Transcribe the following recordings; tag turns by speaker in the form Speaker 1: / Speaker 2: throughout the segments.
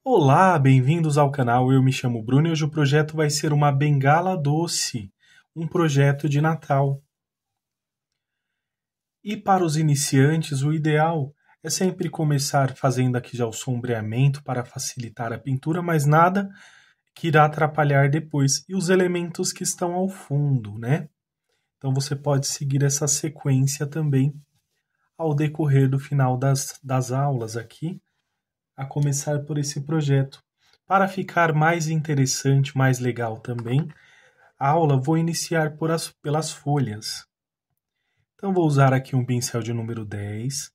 Speaker 1: Olá, bem-vindos ao canal. Eu me chamo Bruno e hoje o projeto vai ser uma bengala doce, um projeto de Natal. E para os iniciantes, o ideal é sempre começar fazendo aqui já o sombreamento para facilitar a pintura, mas nada que irá atrapalhar depois. E os elementos que estão ao fundo, né? Então você pode seguir essa sequência também ao decorrer do final das aulas aqui, a começar por esse projeto. Para ficar mais interessante, mais legal também, a aula vou iniciar pelas folhas. Então vou usar aqui um pincel de número 10.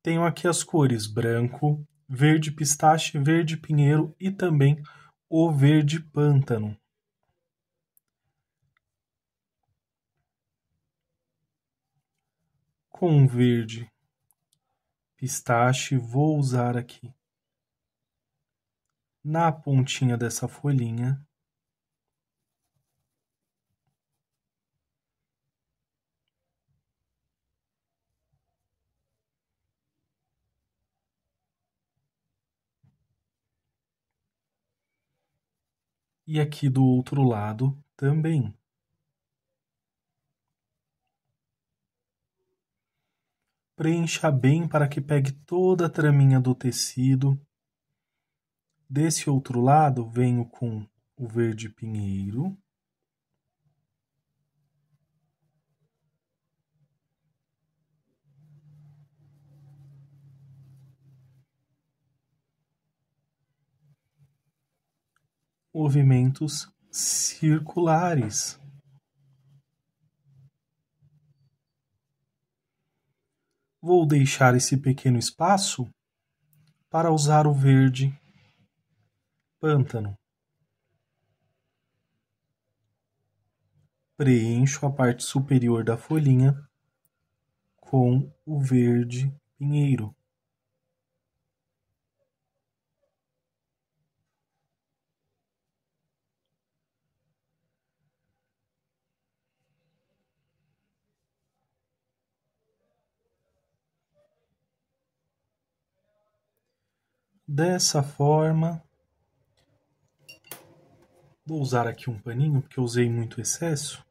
Speaker 1: Tenho aqui as cores branco, verde pistache, verde pinheiro e também o verde pântano. Com verde pistache vou usar aqui na pontinha dessa folhinha. E aqui do outro lado também. Preencha bem para que pegue toda a traminha do tecido. Desse outro lado, venho com o verde pinheiro. Movimentos circulares. Vou deixar esse pequeno espaço para usar o verde pântano. Preencho a parte superior da folhinha com o verde pinheiro. Dessa forma, vou usar aqui um paninho porque eu usei muito excesso.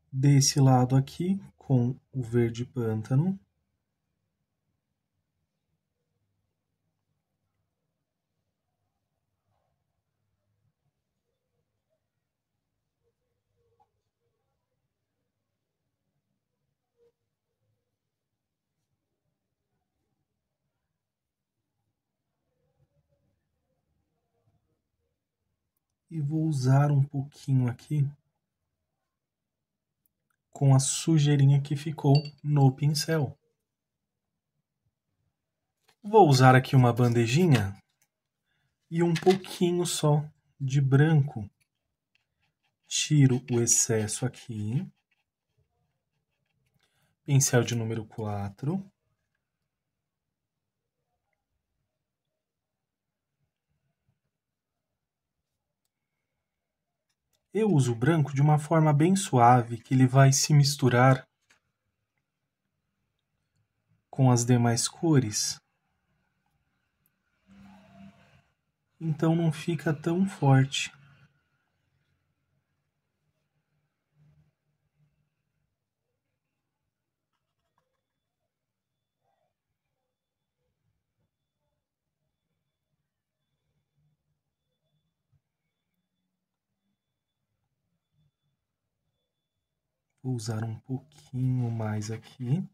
Speaker 1: Desse lado aqui, com o verde pântano. E vou usar um pouquinho aqui com a sujeirinha que ficou no pincel. Vou usar aqui uma bandejinha e um pouquinho só de branco. Tiro o excesso aqui. Pincel de número 4. Eu uso o branco de uma forma bem suave, que ele vai se misturar com as demais cores. Então não fica tão forte. Vou usar um pouquinho mais aqui.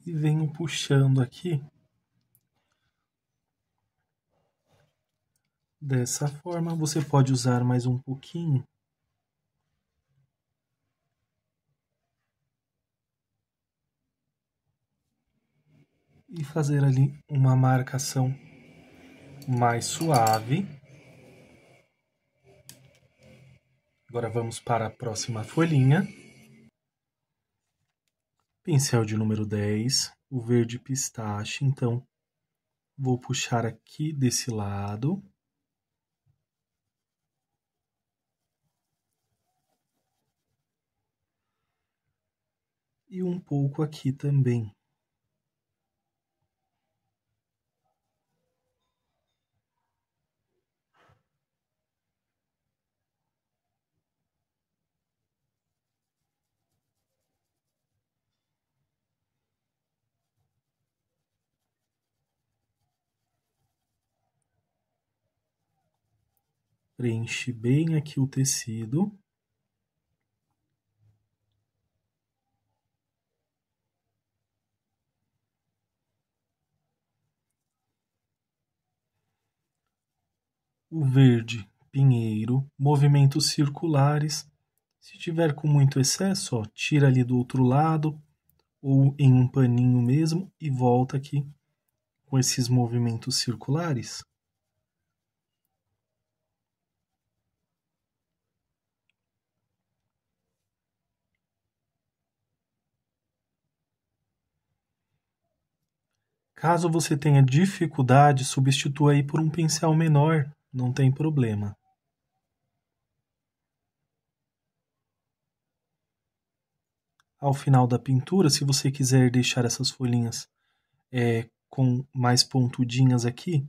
Speaker 1: E venho puxando aqui Dessa forma, você pode usar mais um pouquinho. E fazer ali uma marcação mais suave. Agora vamos para a próxima folhinha. Pincel de número 10, o verde pistache. Então, vou puxar aqui desse lado. E um pouco aqui também. Preenche bem aqui o tecido. O verde, pinheiro, movimentos circulares. Se tiver com muito excesso, ó, tira ali do outro lado ou em um paninho mesmo e volta aqui com esses movimentos circulares. Caso você tenha dificuldade, substitua aí por um pincel menor, não tem problema. Ao final da pintura, se você quiser deixar essas folhinhas com mais pontudinhas aqui,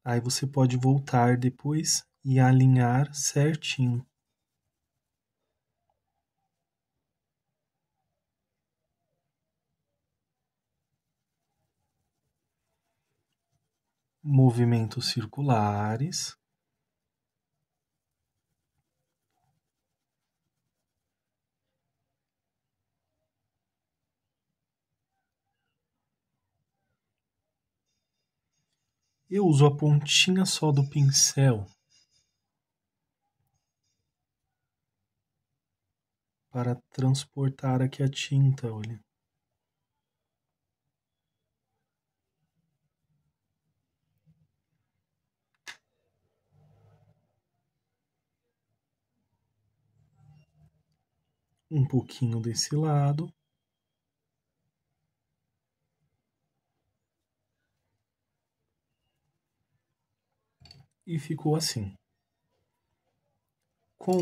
Speaker 1: aí você pode voltar depois e alinhar certinho. Movimentos circulares. Eu uso a pontinha só do pincel para transportar aqui a tinta, olha. Um pouquinho desse lado. E ficou assim. Com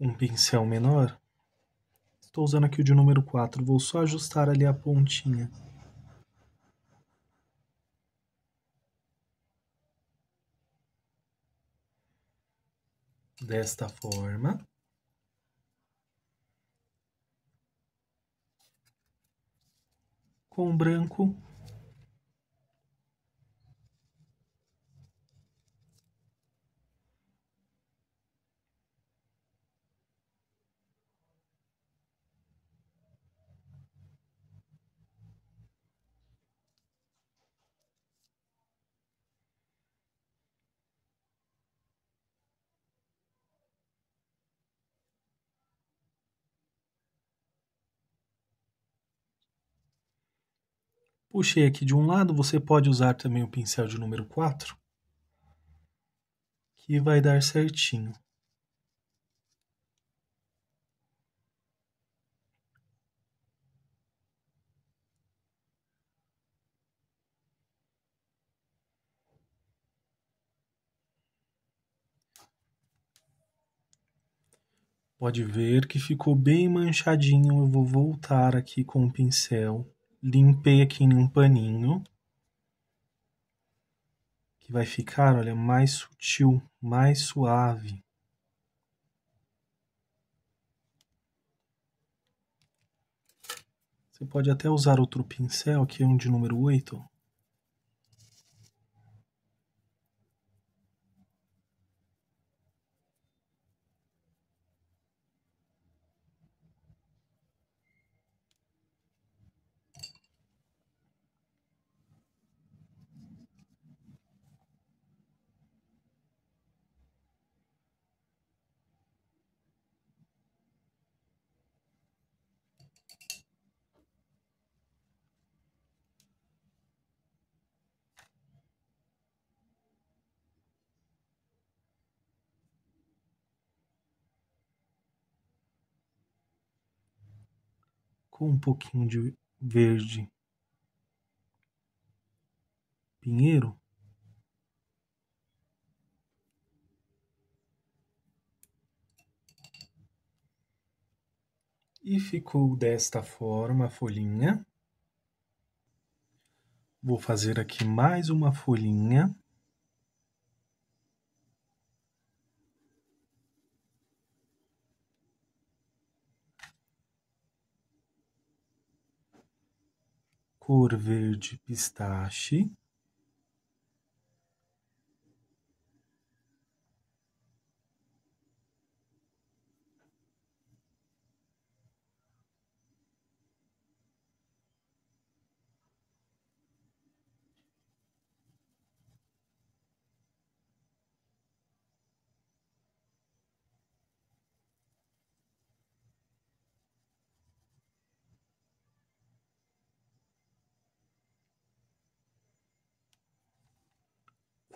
Speaker 1: um pincel menor, estou usando aqui o de número 4, vou só ajustar ali a pontinha. Desta forma. Com o branco, puxei aqui de um lado, você pode usar também o pincel de número 4, que vai dar certinho. Pode ver que ficou bem manchadinho. Eu vou voltar aqui com o pincel. Limpei aqui em um paninho. Que vai ficar, olha, mais sutil, mais suave. Você pode até usar outro pincel, aqui é um de número 8. com um pouquinho de verde pinheiro. E ficou desta forma a folhinha. Vou fazer aqui mais uma folhinha. Cor verde pistache.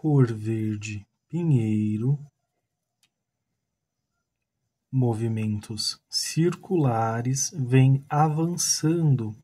Speaker 1: Cor verde pinheiro. Movimentos circulares, vem avançando.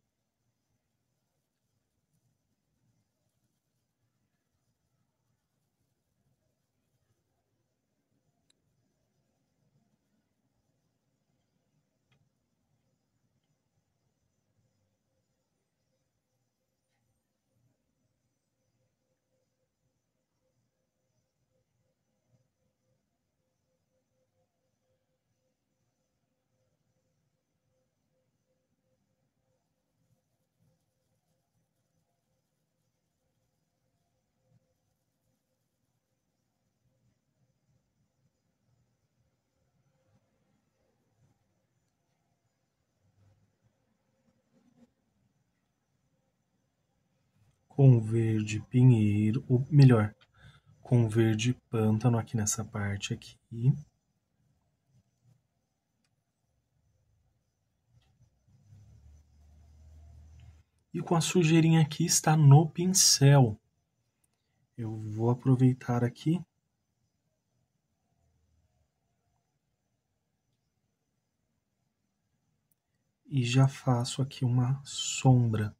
Speaker 1: Com verde pinheiro, ou melhor, com verde pântano aqui nessa parte aqui. E com a sujeirinha aqui está no pincel. Eu vou aproveitar aqui e já faço aqui uma sombra.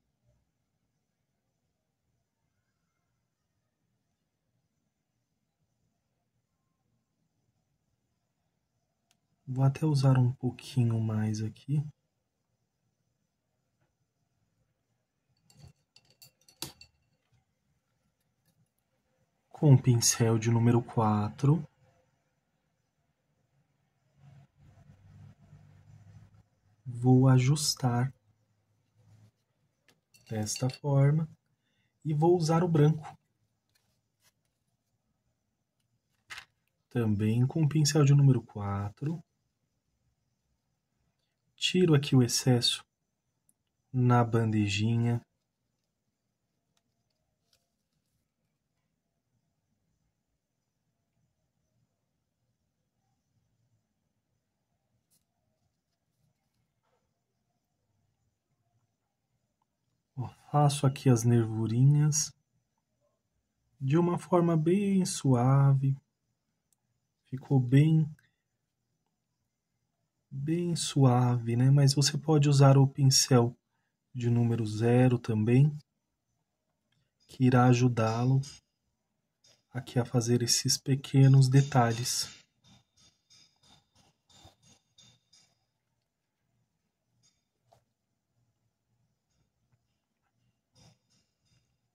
Speaker 1: Vou até usar um pouquinho mais aqui. Com o pincel de número 4. Vou ajustar desta forma e vou usar o branco. Também com o pincel de número 4. Tiro aqui o excesso na bandejinha. Faço aqui as nervurinhas de uma forma bem suave. Ficou bem suave, né? Mas você pode usar o pincel de número 0 também, que irá ajudá-lo aqui a fazer esses pequenos detalhes.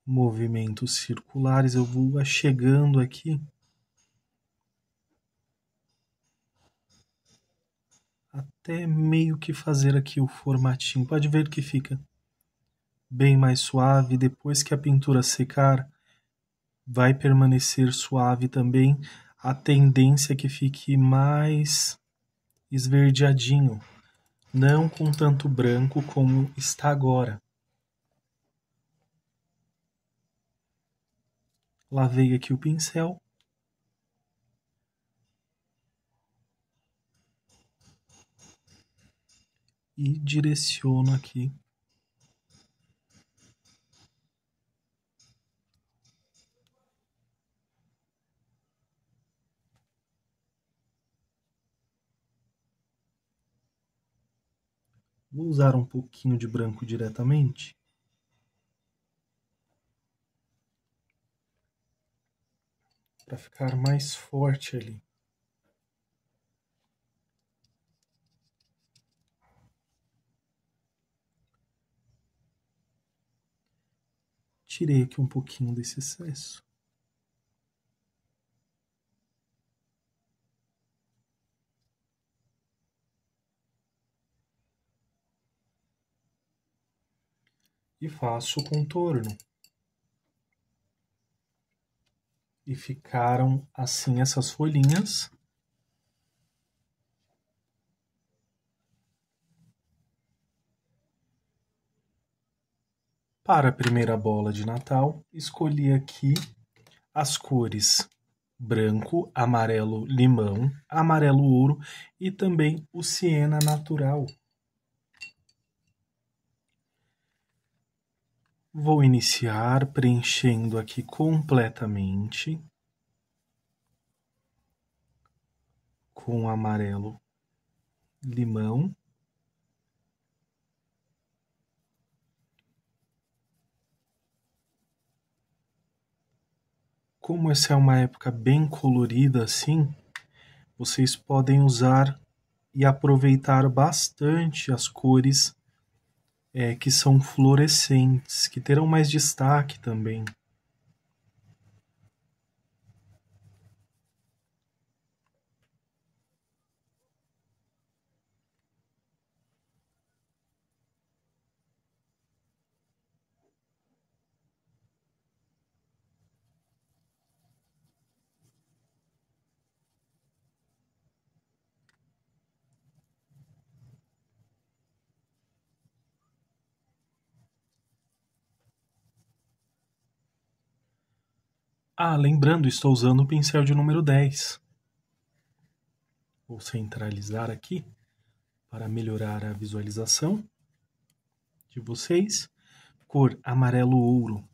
Speaker 1: Movimentos circulares, eu vou chegando aqui até meio que fazer aqui o formatinho. Pode ver que fica bem mais suave. Depois que a pintura secar, vai permanecer suave também. A tendência é que fique mais esverdeadinho, não com tanto branco como está agora. Lavei aqui o pincel. E direciono aqui Vou usar um pouquinho de branco diretamente. Para ficar mais forte ali. Tirei aqui um pouquinho desse excesso. E faço o contorno. E ficaram assim essas folhinhas. Para a primeira bola de Natal, escolhi aqui as cores branco, amarelo limão, amarelo ouro e também o siena natural. Vou iniciar preenchendo aqui completamente com amarelo limão. Como essa é uma época bem colorida assim, vocês podem usar e aproveitar bastante as cores que são fluorescentes, que terão mais destaque também. Ah, lembrando, estou usando o pincel de número 10. Vou centralizar aqui para melhorar a visualização de vocês. Cor amarelo ouro.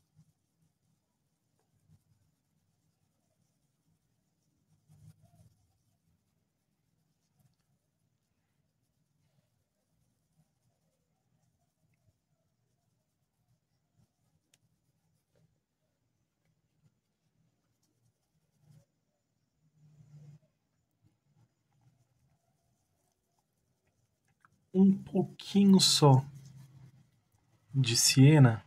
Speaker 1: Um pouquinho só de siena.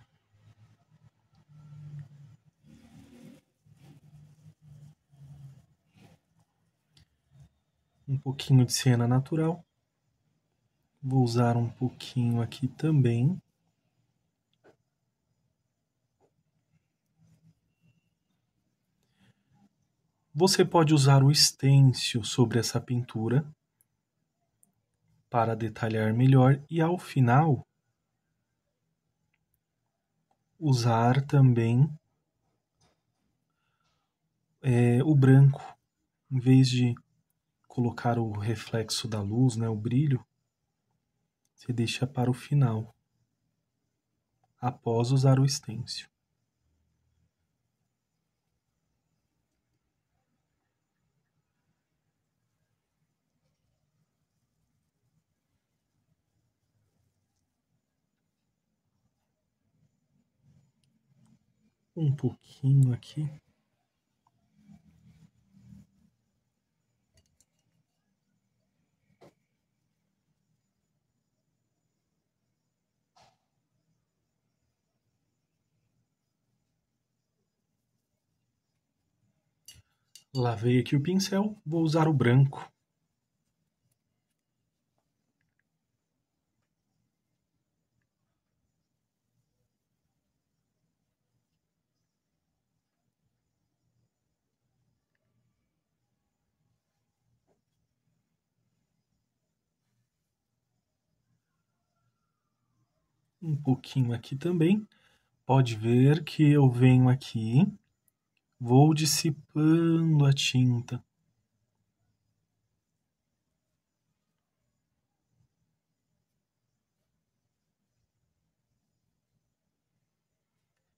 Speaker 1: Um pouquinho de siena natural. Vou usar um pouquinho aqui também. Você pode usar o stencil sobre essa pintura para detalhar melhor e ao final usar também o branco, em vez de colocar o reflexo da luz, né, o brilho, você deixa para o final, após usar o stencil. Um pouquinho aqui. Lavei aqui o pincel, vou usar o branco. Um pouquinho aqui também. Pode ver que eu venho aqui, vou dissipando a tinta.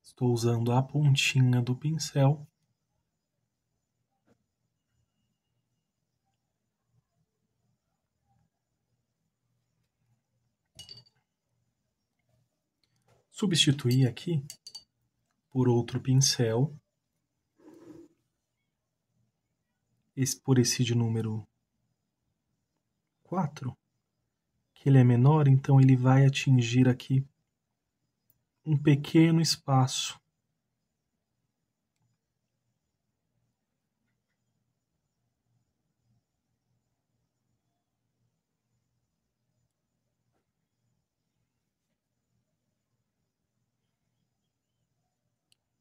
Speaker 1: Estou usando a pontinha do pincel. substituir aqui por outro pincel, por esse de número 4, que ele é menor, então ele vai atingir aqui um pequeno espaço.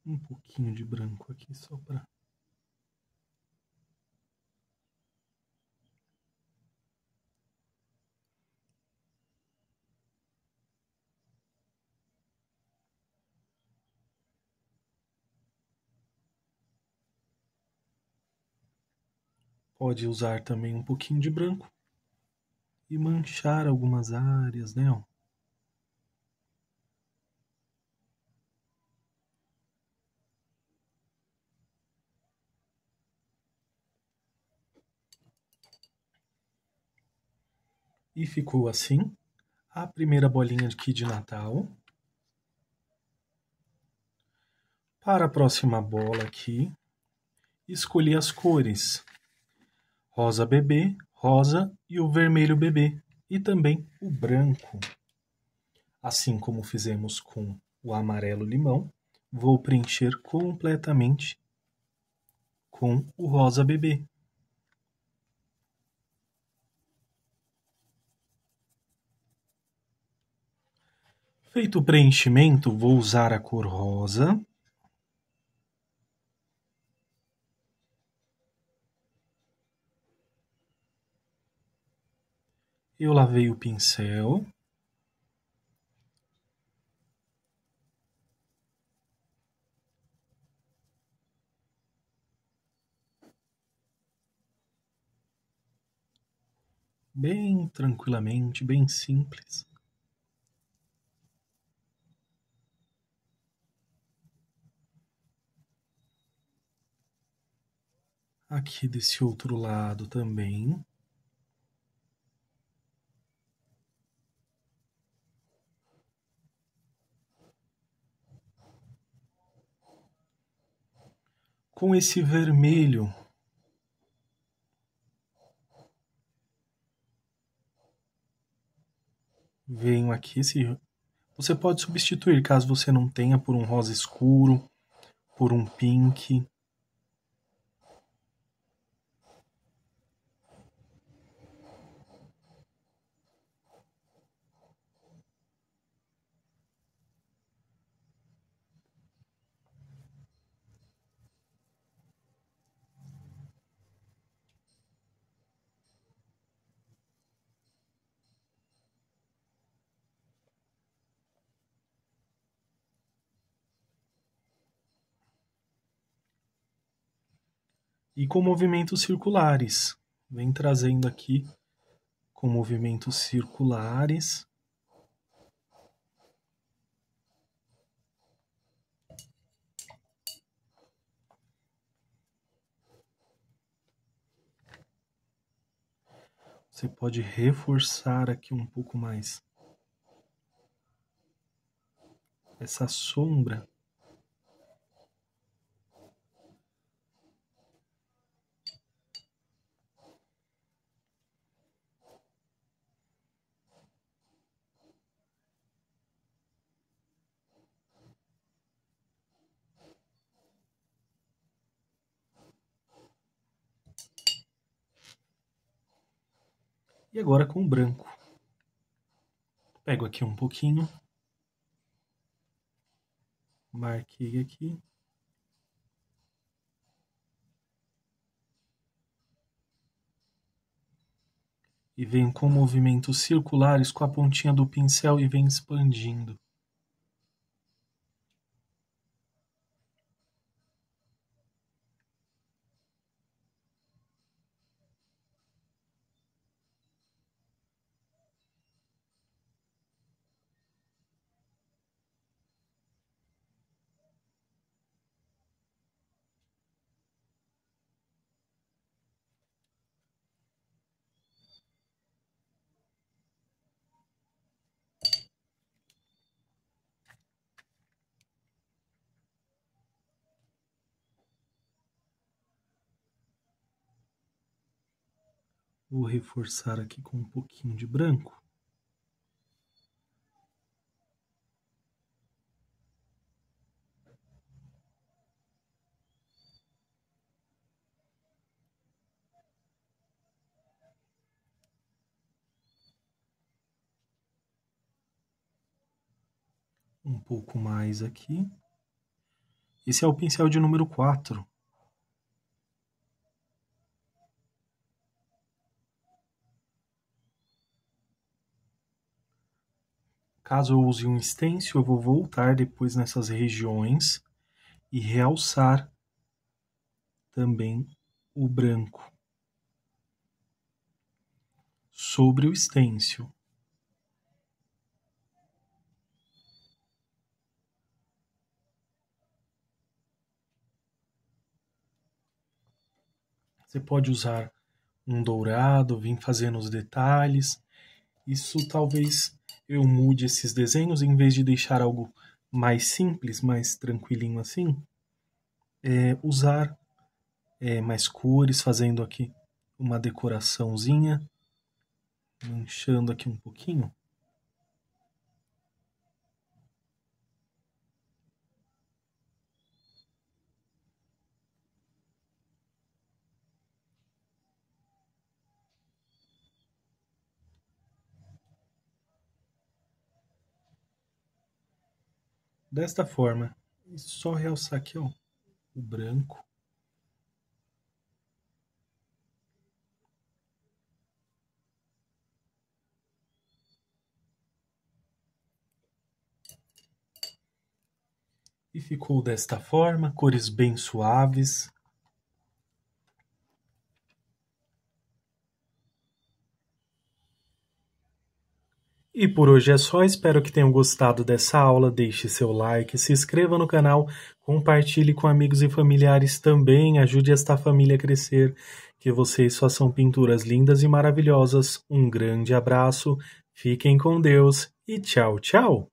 Speaker 1: Um pouquinho de branco aqui só para... Pode usar também um pouquinho de branco e manchar algumas áreas, né? Ó. E ficou assim a primeira bolinha aqui de Natal. Para a próxima bola aqui, escolhi as cores rosa bebê, rosa e o vermelho bebê, e também o branco. Assim como fizemos com o amarelo limão, vou preencher completamente com o rosa bebê. Feito o preenchimento, vou usar a cor rosa. Eu lavei o pincel. Bem tranquilamente, bem simples. Aqui desse outro lado também. Com esse vermelho, venho aqui, você pode substituir caso você não tenha por um rosa escuro, por um pink. E com movimentos circulares. Vem trazendo aqui com movimentos circulares. Você pode reforçar aqui um pouco mais essa sombra. E agora com o branco. Pego aqui um pouquinho. Marquei aqui. E venho com movimentos circulares com a pontinha do pincel e vem expandindo. Vou reforçar aqui com um pouquinho de branco. Um pouco mais aqui. Esse é o pincel de número 4. Caso eu use um stencil, eu vou voltar depois nessas regiões e realçar também o branco sobre o stencil. Você pode usar um dourado, vir fazendo os detalhes. Isso talvez eu mude esses desenhos, em vez de deixar algo mais simples, mais tranquilinho assim, usar mais cores, fazendo aqui uma decoraçãozinha, manchando aqui um pouquinho. Desta forma, só realçar aqui ó, o branco. E ficou desta forma, cores bem suaves. E por hoje é só, espero que tenham gostado dessa aula, deixe seu like, se inscreva no canal, compartilhe com amigos e familiares também, ajude esta família a crescer, que vocês façam pinturas lindas e maravilhosas. Um grande abraço, fiquem com Deus e tchau, tchau!